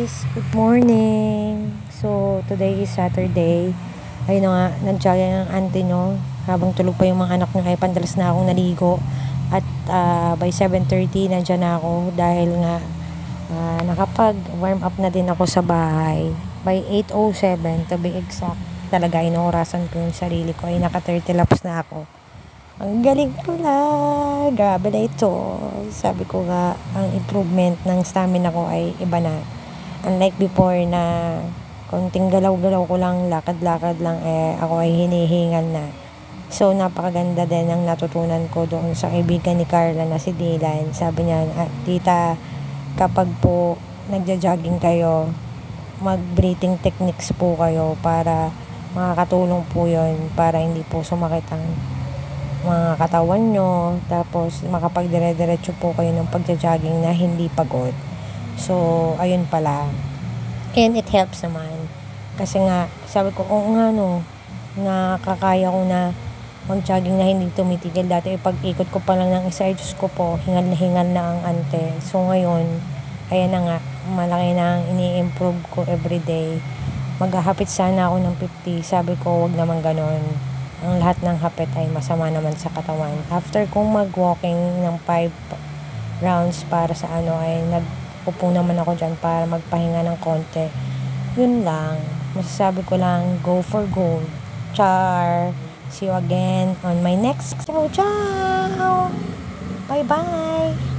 guys! Good morning! So, today is Saturday. Ayun na nga, nag-jogging ang auntie nyo. Habang tulog pa yung mga anak nyo ay pandalas na akong naligo. At by 7:30 nandyan na ako dahil nga nakapag-warm up na din ako sa bahay. By 8:07 to be exact, talaga inorasan ko yung sarili ko ay naka 30 laps na ako. Ang galing ko na. Grabe na ito. Sabi ko nga, ang improvement ng stamina ko ay iba na. Unlike before na konting galaw-galaw ko lang, lakad-lakad lang, ako ay hinihingal na. So, napakaganda din ang natutunan ko doon sa kaibigan ni Carla na si Dylan. Sabi niya, tita, kapag po nagja-jogging kayo, mag-breathing techniques po kayo para makakatulong po yon para hindi po sumakit ang mga katawan nyo, tapos makapagdire-diretso po kayo ng pagja-jogging na hindi pagod. So, ayun pala. And it helps naman. Kasi nga, sabi ko, oo nga no, nakakaya ko na mag-jogging na hindi tumitigil. Dati, pag-ikot ko pa lang ng isa, Diyos ko po, hingal na ang ante. So, ngayon, ayan na nga, malaki na ang ini-improve ko everyday. Maghahapit sana ako ng 50. Sabi ko, wag naman ganon. Ang lahat ng hapit ay masama naman sa katawan. After kong mag-walking ng 5 rounds para sa ay nagpupo naman ako dyan para magpahinga ng konti. Yun lang. Masasabi ko lang, go for gold. Char! See you again on my next show. Ciao! Bye-bye!